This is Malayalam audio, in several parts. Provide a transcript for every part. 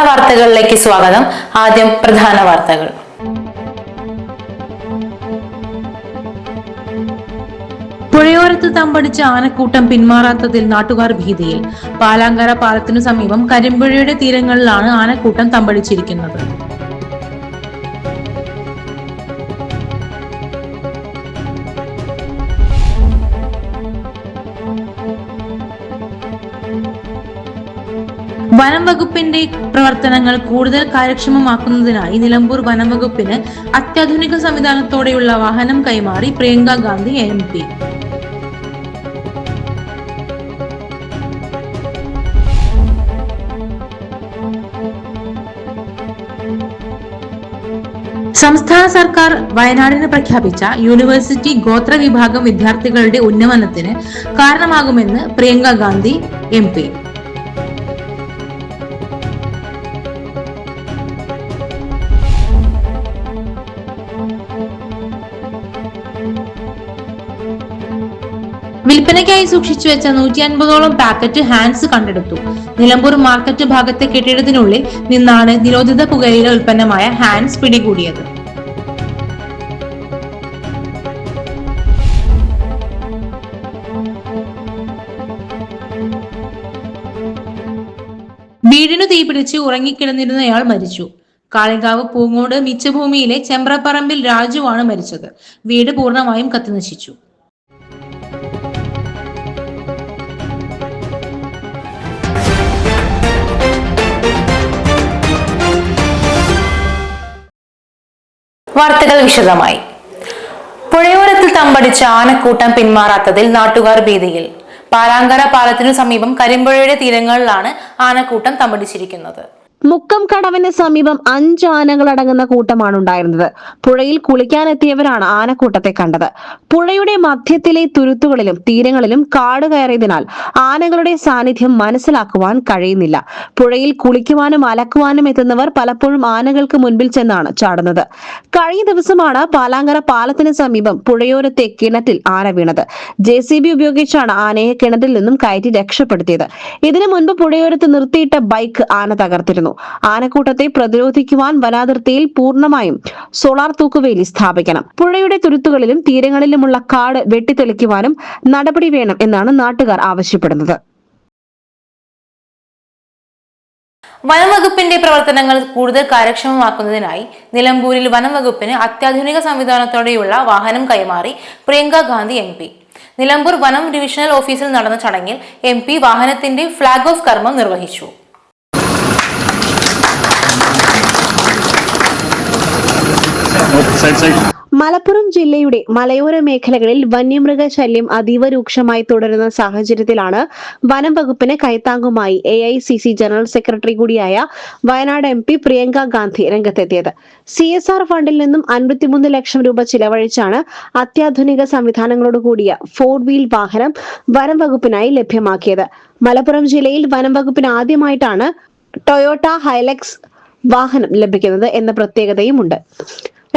വാർത്തകളിലേക്ക് സ്വാഗതം. ആദ്യം പ്രധാന വാർത്തകൾ. പുഴയോരത്ത് തമ്പടിച്ച ആനക്കൂട്ടം പിന്മാറാത്തതിൽ നാട്ടുകാർ ഭീതിയിൽ. പാലാങ്കര പാലത്തിനു സമീപം കരിമ്പുഴയുടെ തീരങ്ങളിലാണ് ആനക്കൂട്ടം തമ്പടിച്ചിരിക്കുന്നത്. വനം വകുപ്പിന്റെ പ്രവർത്തനങ്ങൾ കൂടുതൽ കാര്യക്ഷമമാക്കുന്നതിനായി നിലമ്പൂർ വനം വകുപ്പിന് അത്യാധുനിക സംവിധാനത്തോടെയുള്ള വാഹനം കൈമാറി പ്രിയങ്ക ഗാന്ധി MP. സംസ്ഥാന സർക്കാർ വയനാടിന് പ്രഖ്യാപിച്ച യൂണിവേഴ്സിറ്റി ഗോത്ര വിഭാഗം വിദ്യാർത്ഥികളുടെ ഉന്നമനത്തിന് കാരണമാകുമെന്ന് പ്രിയങ്ക ഗാന്ധി MP. വിൽപ്പനയ്ക്കായി സൂക്ഷിച്ചു വെച്ച 150ഓളം പാക്കറ്റ് ഹാൻഡ്സ് കണ്ടെടുത്തു. നിലമ്പൂർ മാർക്കറ്റ് ഭാഗത്തെ കെട്ടിടത്തിനുള്ളിൽ നിന്നാണ് നിരോധിത പുകയില ഉൽപ്പന്നമായ ഹാൻഡ്സ് പിടികൂടിയത്. വീടിനു തീപിടിച്ച് ഉറങ്ങിക്കിടന്നിരുന്നയാൾ മരിച്ചു. കാളികാവ് പൂങ്ങോട് മിച്ചഭൂമിയിലെ ചെമ്പ്രപ്പറമ്പിൽ രാജുവാണ് മരിച്ചത്. വീട് പൂർണ്ണമായും കത്തിനശിച്ചു. വാർത്തകൾ വിശദമായി. പുഴയോരത്തിൽ തമ്പടിച്ച ആനക്കൂട്ടം പിന്മാറാത്തതിൽ നാട്ടുകാർ ഭീതിയിൽ. പാലാങ്കര പാലത്തിനു സമീപം കരിമ്പുഴയുടെ തീരങ്ങളിലാണ് ആനക്കൂട്ടം തമ്പടിച്ചിരിക്കുന്നത്. മുക്കം കടവിന് സമീപം 5 ആനകളടങ്ങുന്ന കൂട്ടമാണ് ഉണ്ടായിരുന്നത്. പുഴയിൽ കുളിക്കാനെത്തിയവരാണ് ആനക്കൂട്ടത്തെ കണ്ടത്. പുഴയുടെ മധ്യത്തിലെ തുരുത്തുകളിലും തീരങ്ങളിലും കാട് കയറിയതിനാൽ ആനകളുടെ സാന്നിധ്യം മനസ്സിലാക്കുവാൻ കഴിയുന്നില്ല. പുഴയിൽ കുളിക്കുവാനും അലക്കുവാനും എത്തുന്നവർ പലപ്പോഴും ആനകൾക്ക് മുൻപിൽ ചെന്നാണ് ചാടുന്നത്. കഴിഞ്ഞ ദിവസമാണ് പാലാങ്കര പാലത്തിന് സമീപം പുഴയോരത്തെ കിണറ്റിൽ ആന വീണത്. JCB ഉപയോഗിച്ചാണ് ആനയെ കിണറ്റിൽ നിന്നും കയറ്റി രക്ഷപ്പെടുത്തിയത്. ഇതിനു മുൻപ് പുഴയോരത്ത് നിർത്തിയിട്ട ബൈക്ക് ആന തകർത്തിരുന്നു. ആനക്കൂട്ടത്തെ പ്രതിരോധിക്കുവാൻ വനാതിർത്തിയിൽ പൂർണ്ണമായും സോളാർ തൂക്കുവേലി സ്ഥാപിക്കണം. പുഴയുടെ തുരുത്തുകളിലും തീരങ്ങളിലുമുള്ള കാട് വെട്ടിത്തെളിക്കുവാനും നടപടി വേണം എന്നാണ് നാട്ടുകാർ ആവശ്യപ്പെടുന്നത്. വനം വകുപ്പിന്റെ പ്രവർത്തനങ്ങൾ കൂടുതൽ കാര്യക്ഷമമാക്കുന്നതിനായി നിലമ്പൂരിൽ വനം വകുപ്പിന് അത്യാധുനിക സംവിധാനത്തോടെയുള്ള വാഹനം കൈമാറി പ്രിയങ്ക ഗാന്ധി MP. നിലമ്പൂർ വനം ഡിവിഷണൽ ഓഫീസിൽ നടന്ന ചടങ്ങിൽ MP വാഹനത്തിന്റെ ഫ്ളാഗ് ഓഫ് കർമ്മം നിർവഹിച്ചു. മലപ്പുറം ജില്ലയുടെ മലയോര മേഖലകളിൽ വന്യമൃഗ ശല്യം അതീവ രൂക്ഷമായി തുടരുന്ന സാഹചര്യത്തിലാണ് വനം വകുപ്പിന് കൈത്താങ്ങുമായി AICC ജനറൽ സെക്രട്ടറി കൂടിയായ വയനാട് MP പ്രിയങ്ക ഗാന്ധി രംഗത്തെത്തിയത്. CSR ഫണ്ടിൽ നിന്നും 53 ലക്ഷം രൂപ ചിലവഴിച്ചാണ് അത്യാധുനിക സംവിധാനങ്ങളോട് കൂടിയ 4 വീൽ വാഹനം വനം വകുപ്പിനായി ലഭ്യമാക്കിയത്. മലപ്പുറം ജില്ലയിൽ വനം വകുപ്പിന് ആദ്യമായിട്ടാണ് ടൊയോട്ട ഹൈലക്സ് വാഹനം ലഭിക്കുന്നത് എന്ന പ്രത്യേകതയുമുണ്ട്.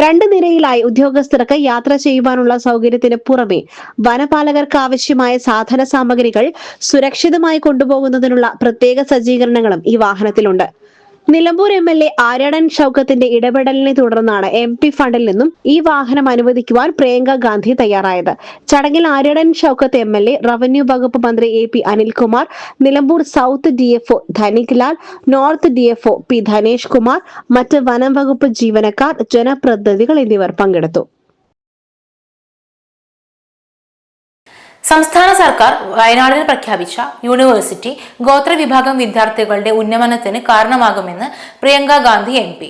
2 നിരയിലായി ഉദ്യോഗസ്ഥർക്ക് യാത്ര ചെയ്യുവാനുള്ള സൗകര്യത്തിന് പുറമെ വനപാലകർക്ക് ആവശ്യമായ സാധന സാമഗ്രികൾ സുരക്ഷിതമായി കൊണ്ടുപോകുന്നതിനുള്ള പ്രത്യേക സജ്ജീകരണങ്ങളും ഈ വാഹനത്തിലുണ്ട്. നിലമ്പൂർ MLA ആര്യടൻ ഷൗക്കത്തിന്റെ ഇടപെടലിനെ തുടർന്നാണ് MP ഫണ്ടിൽ നിന്നും ഈ വാഹനം അനുവദിക്കുവാൻ പ്രിയങ്ക ഗാന്ധി തയ്യാറായത്. ചടങ്ങിൽ ആര്യടൻ ഷൗക്കത്ത് MLA, റവന്യൂ വകുപ്പ് മന്ത്രി AP Anilkumar, Nilambur south DFO Dhanik Lal, north DFO P Dhanesh Kumar, മറ്റ് വനം വകുപ്പ് ജീവനക്കാർ, ജനപ്രതിനിധികൾ എന്നിവർ പങ്കെടുത്തു. സംസ്ഥാന സർക്കാർ വയനാടിന് പ്രഖ്യാപിച്ച യൂണിവേഴ്സിറ്റി ഗോത്ര വിഭാഗം വിദ്യാർത്ഥികളുടെ ഉന്നമനത്തിന് കാരണമാകുമെന്ന് പ്രിയങ്ക ഗാന്ധി MP.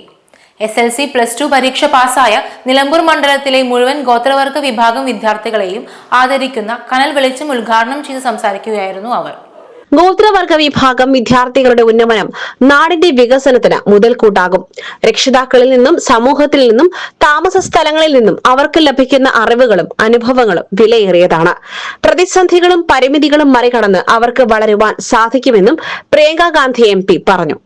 SLC+2 പരീക്ഷ പാസ്സായ നിലമ്പൂർ മണ്ഡലത്തിലെ മുഴുവൻ ഗോത്രവർഗ വിഭാഗം വിദ്യാർത്ഥികളെയും ആദരിക്കുന്ന കനൽ വെളിച്ചം ഉദ്ഘാടനം ചെയ്ത് സംസാരിക്കുകയായിരുന്നു അവർ. ഗോത്രവർഗ വിഭാഗം വിദ്യാർത്ഥികളുടെ ഉന്നമനം നാടിന്റെ വികസനത്തിന് മുതൽക്കൂട്ടാകും. രക്ഷിതാക്കളിൽ നിന്നും സമൂഹത്തിൽ നിന്നും താമസ സ്ഥലങ്ങളിൽ നിന്നും അവർക്ക് ലഭിക്കുന്ന അറിവുകളും അനുഭവങ്ങളും വിലയേറിയതാണ്. പ്രതിസന്ധികളും പരിമിതികളും മറികടന്ന് അവർക്ക് വളരുവാൻ സാധിക്കുമെന്നും പ്രിയങ്ക ഗാന്ധി MP പറഞ്ഞു.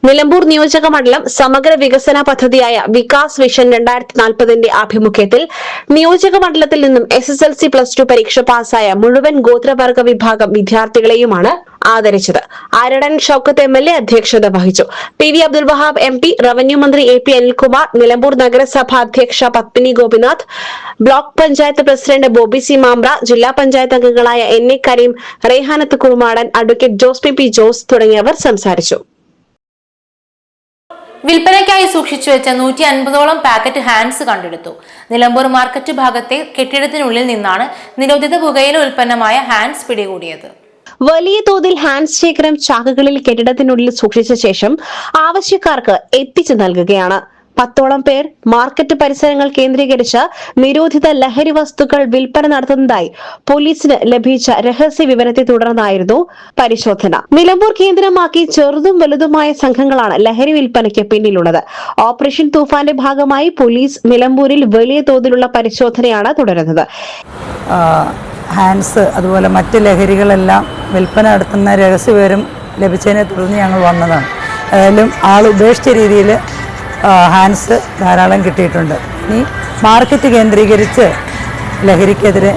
നിലമ്പൂർ നിയോജക മണ്ഡലം സമഗ്ര വികസന പദ്ധതിയായ വികാസ് വിഷൻ 2040 ആഭിമുഖ്യത്തിൽ നിയോജക മണ്ഡലത്തിൽ നിന്നും SSLC+2 പരീക്ഷ പാസ്സായ മുഴുവൻ ഗോത്രവർഗ വിഭാഗം വിദ്യാർത്ഥികളെയുമാണ് ആദരിച്ചത്. ആരടൻ ഷൌക്കത്ത് MLA അധ്യക്ഷത വഹിച്ചു. PV Abdul Wahab MP, revenue മന്ത്രി AP അനിൽകുമാർ, നിലമ്പൂർ നഗരസഭാ അധ്യക്ഷ Padmini Gopinath, block panchayat president Bobby C Mampra, ജില്ലാ പഞ്ചായത്ത് അംഗങ്ങളായ NA Kareem, Rehanath Kurumadan, advocate Jose PP Jose തുടങ്ങിയവർ സംസാരിച്ചു. വിൽപ്പനയ്ക്കായി സൂക്ഷിച്ചു വെച്ച 150ഓളം പാക്കറ്റ് ഹാൻഡ്സ് കണ്ടെടുത്തു. നിലമ്പൂർ മാർക്കറ്റ് ഭാഗത്തെ കെട്ടിടത്തിനുള്ളിൽ നിന്നാണ് നിരോധിത പുകയില ഉൽപ്പന്നമായ ഹാൻഡ്സ് പിടികൂടിയത്. വലിയ തോതിൽ ഹാൻഡ്സ് ശേഖരം ചാക്കുകളിൽ കെട്ടിടത്തിനുള്ളിൽ സൂക്ഷിച്ച ശേഷം ആവശ്യക്കാർക്ക് എത്തിച്ചു നൽകുകയാണ്. 10ഓളം പേർ മാർക്കറ്റ് പരിസരങ്ങൾ കേന്ദ്രീകരിച്ച് നിരോധിത ലഹരി വസ്തുക്കൾ വിൽപ്പന നടത്തുന്നതായി പോലീസിന് ലഭിച്ച രഹസ്യ വിവരത്തെ തുടർന്നായിരുന്നു പരിശോധന. നിലമ്പൂർ കേന്ദ്രമാക്കി ചെറുതും വലുതുമായ സംഘങ്ങളാണ് ലഹരി വിൽപ്പനയ്ക്ക് പിന്നിലുള്ളത്. ഓപ്പറേഷൻ തൂഫാന്റെ ഭാഗമായി പോലീസ് നിലമ്പൂരിൽ വലിയ തോതിലുള്ള പരിശോധനയാണ് തുടരുന്നത്. ഹാൻഡ്സ് അതുപോലെ മറ്റ് ലഹരികളെല്ലാം വിൽപ്പന നടത്തുന്ന രഹസ്യവിവരം ലഭിച്ചതിനെ തുടർന്ന് ഞങ്ങൾ വന്നതാണ്. ഏതായാലും ആൾ ഉപേക്ഷിച്ച രീതിയിൽ ഹാൻഡ്സ് ധാരാളം കിട്ടിയിട്ടുണ്ട്. ഇനി മാർക്കറ്റ് കേന്ദ്രീകരിച്ച് ലഹരിക്കെതിരെ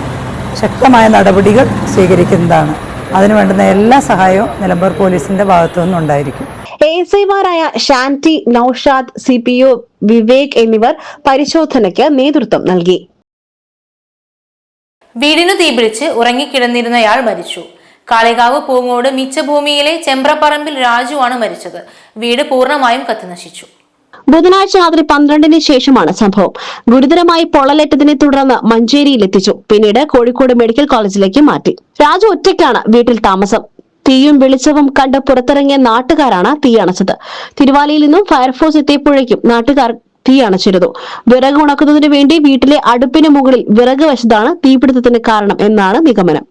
ശക്തമായ നടപടികൾ സ്വീകരിക്കുന്നതാണ്. അതിനു വേണ്ടുന്ന എല്ലാ സഹായവും നിലമ്പൂർ പോലീസിന്റെ ഭാഗത്തു നിന്നുണ്ടായിരിക്കും. ASIമാരായ ഷാൻറ്റി, നൌഷാദ്, CPO വിവേക് എന്നിവർ പരിശോധനയ്ക്ക് നേതൃത്വം നൽകി. വീടിനു തീപിടിച്ച് ഉറങ്ങിക്കിടന്നിരുന്നയാൾ മരിച്ചു. കാളികാവ് പൂങ്ങോട് മിച്ചഭൂമിയിലെ ചെമ്പ്രപ്പറമ്പിൽ രാജുവാണ് മരിച്ചത്. വീട് പൂർണ്ണമായും കത്തിനശിച്ചു. ബുധനാഴ്ച രാത്രി 12-ന് ശേഷമാണ് സംഭവം. ഗുരുതരമായി പൊള്ളലേറ്റതിനെ തുടർന്ന് മഞ്ചേരിയിലെത്തിച്ചു. പിന്നീട് കോഴിക്കോട് മെഡിക്കൽ കോളേജിലേക്ക് മാറ്റി. രാജു ഒറ്റയ്ക്കാണ് വീട്ടിൽ താമസം. തീയും വെളിച്ചവും കണ്ട് പുറത്തിറങ്ങിയ നാട്ടുകാരാണ് തീയണച്ചത്. തിരുവാലിയിൽ നിന്നും ഫയർഫോഴ്സ് എത്തിയപ്പോഴേക്കും നാട്ടുകാർ തീയണച്ചിരുന്നു. വിറക് ഉണക്കുന്നതിന് വേണ്ടി വീട്ടിലെ അടുപ്പിന് മുകളിൽ വിറക് വച്ചതാണ് തീപിടുത്തത്തിന് കാരണം എന്നാണ് നിഗമനം.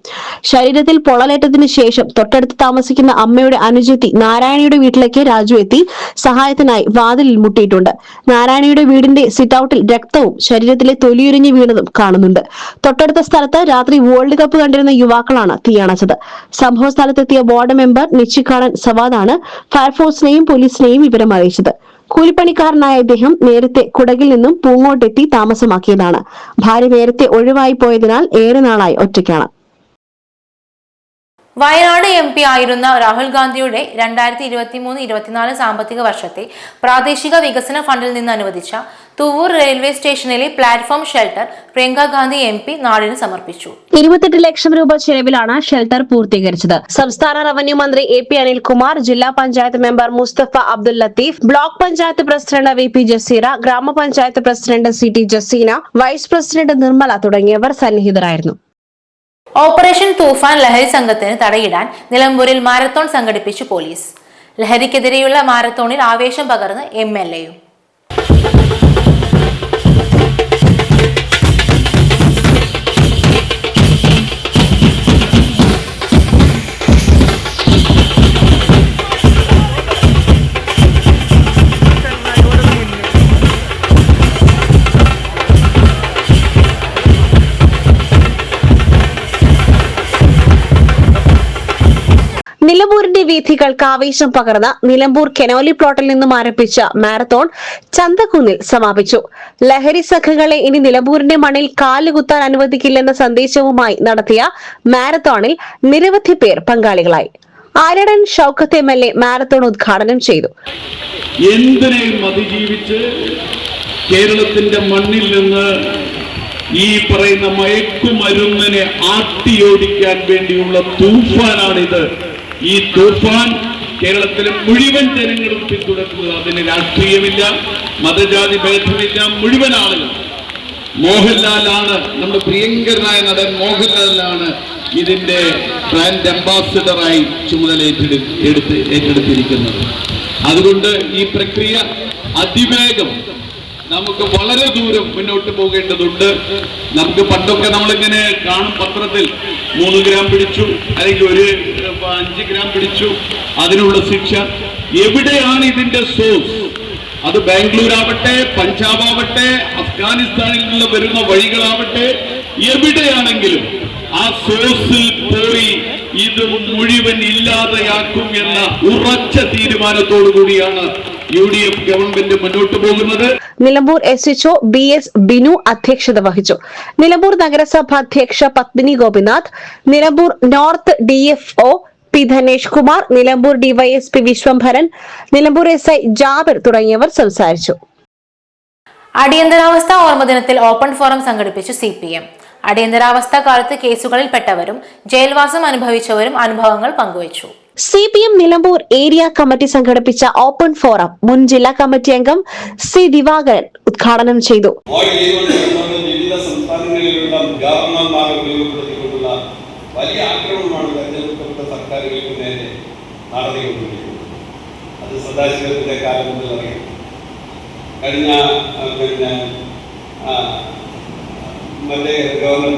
ശരീരത്തിൽ പൊള്ളലേറ്റതിന് ശേഷം തൊട്ടടുത്ത് താമസിക്കുന്ന അമ്മയുടെ അനുജത്തി നാരായണിയുടെ വീട്ടിലേക്ക് രാജു എത്തി സഹായത്തിനായി വാതിലിൽ മുട്ടിയിട്ടുണ്ട്. നാരായണിയുടെ വീടിന്റെ സിറ്റൌട്ടിൽ രക്തവും ശരീരത്തിലെ തൊലിയുരിഞ്ഞു വീണതും കാണുന്നുണ്ട്. തൊട്ടടുത്ത സ്ഥലത്ത് രാത്രി വേൾഡ് കപ്പ് കണ്ടിരുന്ന യുവാക്കളാണ് തീയണച്ചത്. സംഭവ സ്ഥലത്തെത്തിയ വാർഡ് മെമ്പർ നിച്ചിക്കാടൻ സവാദാണ് ഫയർഫോഴ്സിനെയും പോലീസിനെയും വിവരം അറിയിച്ചത്. കൂലിപ്പണിക്കാരനായ ഇദ്ദേഹം നേരത്തെ കുടകിൽ നിന്നും പൂങ്ങോട്ടെത്തി താമസമാക്കിയതാണ്. ഭാര്യ നേരത്തെ ഒഴിവായി പോയതിനാൽ ഏറെ നാളായി ഒറ്റയ്ക്കാണ്. വയനാട് MP ആയിരുന്ന രാഹുൽ ഗാന്ധിയുടെ 2023-24 സാമ്പത്തിക വർഷത്തെ പ്രാദേശിക വികസന ഫണ്ടിൽ നിന്ന് അനുവദിച്ച തുവൂർ റെയിൽവേ സ്റ്റേഷനിലെ platform shelter Priyanka Gandhi MP നാടിന് സമർപ്പിച്ചു. 28 ലക്ഷം രൂപ ചെലവിലാണ് ഷെൽട്ടർ പൂർത്തീകരിച്ചത്. സംസ്ഥാന റവന്യൂ മന്ത്രി AP അനിൽകുമാർ, ജില്ലാ panchayat member Musthafa Abdul Latheef, block panchayat president VP Jaseera, ഗ്രാമപഞ്ചായത്ത് president CT Jaseena, vice president Nirmala തുടങ്ങിയവർ സന്നിഹിതരായിരുന്നു. ഓപ്പറേഷൻ തൂഫാൻ ലഹരി സംഘത്തിന് തടയിടാൻ നിലമ്പൂരിൽ മാരത്തോൺ സംഘടിപ്പിച്ചു പോലീസ്. ലഹരിക്കെതിരെയുള്ള മാരത്തോണിൽ ആവേശം പകർന്ന് MLAയും. നിലമ്പൂരിന്റെ വീഥികൾക്ക് ആവേശം പകർന്ന നിലമ്പൂർ കെനോലി പ്ലോട്ടിൽ നിന്നും ആരംഭിച്ച മാരത്തോൺ ചന്തക്കുന്നിൽ സമാപിച്ചു. ലഹരി സംഘങ്ങളെ ഇനി നിലമ്പൂരിന്റെ മണ്ണിൽ കാലുകുത്താൻ അനുവദിക്കില്ലെന്ന സന്ദേശവുമായി നടത്തിയ മാരത്തോണിൽ നിരവധി പേർ പങ്കാളികളായി. ആരടൻ ഷൌക്കത്ത് MLA മാരത്തോൺ ഉദ്ഘാടനം ചെയ്തു. എന്തിനേയും അതിജീവിച്ച് കേരളത്തിന്റെ മണ്ണിൽ നിന്ന് ഈ പറയുന്ന മയക്കുമരുന്നിനെ ആട്ടിയോടിക്കാൻ വേണ്ടിയുള്ള തൂഫാനാണിത്. ഈ തൂഫാൻ കേരളത്തിലെ മുഴുവൻ ജനങ്ങളും പിന്തുണക്കുന്നത്. അതിന് രാഷ്ട്രീയമില്ല, മതജാതി ഭേദമില്ല, മുഴുവൻ ആളുകൾ. മോഹൻലാലാണ്, നമ്മുടെ പ്രിയങ്കരനായ നടൻ മോഹൻലാലാണ് ഇതിന്റെ ബ്രാൻഡ് അംബാസിഡറായി ചുമതല ഏറ്റെടുത്തിരിക്കുന്നത്. അതുകൊണ്ട് ഈ പ്രക്രിയ അതിവേഗം നമുക്ക് വളരെ ദൂരം മുന്നോട്ട് പോകേണ്ടതുണ്ട്. നമുക്ക് പണ്ടൊക്കെ നമ്മളിങ്ങനെ കാണും പത്രത്തിൽ 3 ഗ്രാം പിടിച്ചു, അല്ലെങ്കിൽ 5 ഗ്രാം പിടിച്ചു, അതിനുള്ള ശിക്ഷ. എവിടെയാണ് ഇതിന്റെ സോഴ്സ്? അത് ബാംഗ്ലൂർ ആവട്ടെ, പഞ്ചാബ് ആവട്ടെ, അഫ്ഗാനിസ്ഥാനിൽ നിന്ന് വരുന്ന വഴികളാവട്ടെ, എവിടെയാണെങ്കിലും ആ സോഴ്സിൽ പോയി ഇത് മുഴുവൻ ഇല്ലാതെയാക്കും എന്ന ഉറച്ച തീരുമാനത്തോടു കൂടിയാണ് UDF ഗവൺമെന്റ് മുന്നോട്ട് പോകുന്നത്. നിലമ്പൂർ SHO BS ബിനു അധ്യക്ഷത വഹിച്ചു. നിലമ്പൂർ നഗരസഭ അധ്യക്ഷ Padmini Gopinath, Nilambur north DFO P Dhanesh Kumar, Nilambur DYSP Vishwambharan, Nilambur SI Jabir തുടങ്ങിയവർ സംസാരിച്ചു. അടിയന്തരാവസ്ഥ ഓർമ്മദിനത്തിൽ ഓപ്പൺ ഫോറം സംഘടിപ്പിച്ചു CPM. അടിയന്തരാവസ്ഥ കാലത്ത് കേസുകളിൽപ്പെട്ടവരും ജയിൽവാസം അനുഭവിച്ചവരും അനുഭവങ്ങൾ പങ്കുവച്ചു. CPM നിലമ്പൂർ ഏരിയ കമ്മിറ്റി സംഘടിപ്പിച്ച ഓപ്പൺ ഫോറം മുൻ ജില്ലാ കമ്മിറ്റി അംഗം C ദിവാകരൻ ഉദ്ഘാടനം ചെയ്തു. വിവിധ സംസ്ഥാനങ്ങളിലുള്ള ഗവർണർമാരെ ഉപയോഗപ്പെടുത്തിക്കൊണ്ടുള്ള വലിയ ആക്രമണമാണ് തെരഞ്ഞെടുക്കപ്പെട്ട സർക്കാരുകൾക്ക് നേരെ നടത്തിക്കൊണ്ടിരിക്കുന്നത്. അത് സദാശിവത്തിന്റെ കാലം മുതൽ അറിയാം. കഴിഞ്ഞ മറ്റേ ഗവർണർ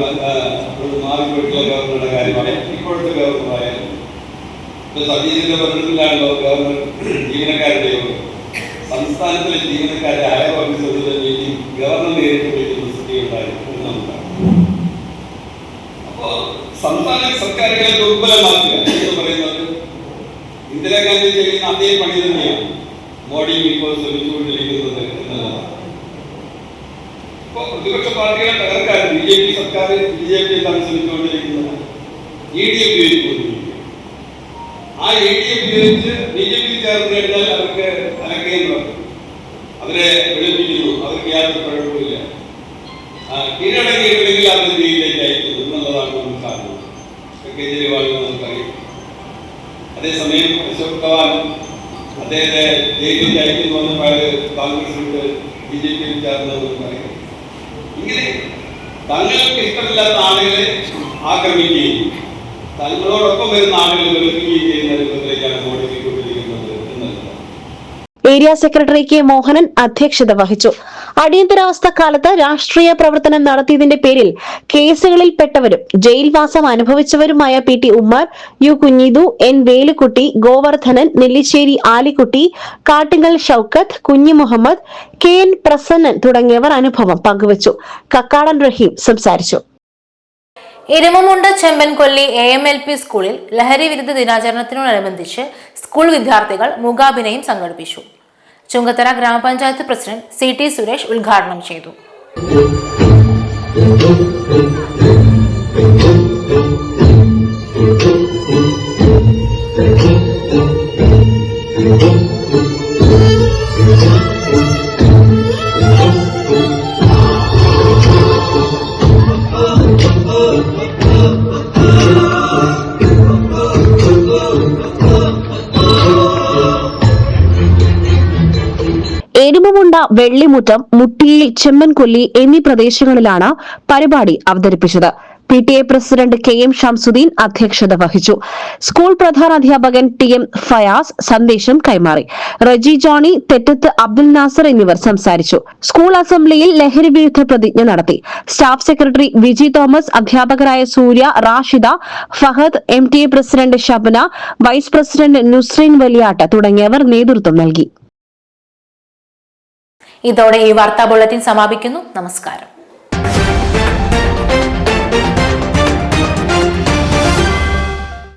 മാറിപ്പോയിട്ടുള്ള ഗവർണറുടെ കാര്യമാണ്. ഇപ്പോഴത്തെ ഗവർണറായാലും സതീശന്റെ ഭരണത്തിലാണല്ലോ ഗവർണർ ജീവനക്കാരുടെ യോഗം. സംസ്ഥാനത്തിലെ ജീവനക്കാരെ ഹയർ ഓഫീസറുടെ മീറ്റിംഗ് ഗവർണർ നേരിട്ട് വിളിക്കുന്ന സ്ഥിതിയുണ്ടായിരുന്നു. അപ്പോ സംസ്ഥാന സർക്കാരുകളെ ദുർബലമാക്കുക എന്ന് പറയുന്നത് ഇന്ദിരാഗാന്ധി ചെയ്യുന്ന അതേ പണി തന്നെയാണ് മോഡിയും ഇപ്പോൾ ശ്രമിച്ചുകൊണ്ടിരിക്കുന്നത് എന്നുള്ളതാണ്. ഇപ്പോൾ പ്രതിപക്ഷ പാർട്ടികളെ തകർക്കാൻ BJP സർക്കാർ BJP എന്താണ് ശ്രമിച്ചുകൊണ്ടിരിക്കുന്നത്? EDF ഉപയോഗിച്ചുകൊണ്ടിരിക്കുന്നത്. ആ EDF ഉപയോഗിച്ച് BJP ചേർന്ന് കഴിഞ്ഞാൽ അവർക്ക് അലക്കേണ്ടത്, അവരെ വെളുപ്പിക്കുന്നു, അവർക്ക് യാതൊരു കുഴപ്പമില്ല. കീഴടങ്ങിയിട്ടില്ലെങ്കിൽ അവർ ജയിലിലേക്ക് അയക്കുന്നു എന്നുള്ളതാണ് നമുക്ക് കാണുന്നത്. കേജ്രിവാളിനെ നമുക്കറിയാം. അതേസമയം അശോക് ചവാൻ അദ്ദേഹത്തെ ജയിലിലേക്ക് അയക്കുന്നു വന്നപ്പോൾ കോൺഗ്രസ് വിട്ട് BJP ചേർന്നത് നമുക്കറിയാം. ഇങ്ങനെ തങ്ങൾക്ക് ഇഷ്ടമില്ലാത്ത ആളുകളെ ആക്രമിക്കുകയും തങ്ങളോടൊപ്പം വരുന്ന ആളുകൾ വെറുപ്പിക്കുകയും ചെയ്യുന്ന രൂപത്തിലേക്കാണ് മോഡിക്കൊണ്ടിരിക്കുന്നത് എന്നുള്ളത്. ഏരിയ സെക്രട്ടറി K മോഹനൻ അധ്യക്ഷത വഹിച്ചു. അടിയന്തരാവസ്ഥ കാലത്ത് രാഷ്ട്രീയ പ്രവർത്തനം നടത്തിയതിന്റെ പേരിൽ കേസുകളിൽപ്പെട്ടവരും ജയിൽവാസം അനുഭവിച്ചവരുമായ PT Ummer, U Kunhithu, N Velukutty, Govardhanan, Nellissery Alikutty, Kattingal Shoukath, കുഞ്ഞി മുഹമ്മദ്, KN പ്രസന്നൻ തുടങ്ങിയവർ അനുഭവം പങ്കുവച്ചു. കക്കാടൻ റഹീം സംസാരിച്ചു. ഇരുമമുണ്ട ചെമ്പൻകൊല്ലി AMLP സ്കൂളിൽ ലഹരി വിരുദ്ധ ദിനാചരണത്തിനോടനുബന്ധിച്ച് സ്കൂൾ വിദ്യാർത്ഥികൾ മൂകാഭിനയം സംഘടിപ്പിച്ചു. ചുങ്കത്തറ ഗ്രാമപഞ്ചായത്ത് പ്രസിഡന്റ് CT സുരേഷ് ഉദ്ഘാടനം ചെയ്തു. എരുമമുണ്ട, വെള്ളിമുറ്റം, മുട്ടിയിൽ, ചെമ്മൻകൊല്ലി എന്നീ പ്രദേശങ്ങളിലാണ് പരിപാടി അവതരിപ്പിച്ചത്. PTA പ്രസിഡന്റ് KM ഷംസുദ്ദീൻ അധ്യക്ഷത വഹിച്ചു. സ്കൂൾ പ്രധാനാധ്യാപകൻ TM ഫയാസ് സന്ദേശം കൈമാറി. റജി ജോണി, തെറ്റത്ത് അബ്ദുൽ നാസർ എന്നിവർ സംസാരിച്ചു. സ്കൂൾ അസംബ്ലിയിൽ ലഹരി വിരുദ്ധ പ്രതിജ്ഞ നടത്തി. സ്റ്റാഫ് സെക്രട്ടറി വിജി തോമസ്, അധ്യാപകരായ Surya, Rashida, Fahad, MTA president Shabna, vice president Nusreen Valiyatt തുടങ്ങിയവർ നേതൃത്വം നൽകി. ഇതോടെ ഈ വാർത്താ ബുള്ളറ്റിൻ സമാപിക്കുന്നു. നമസ്കാരം.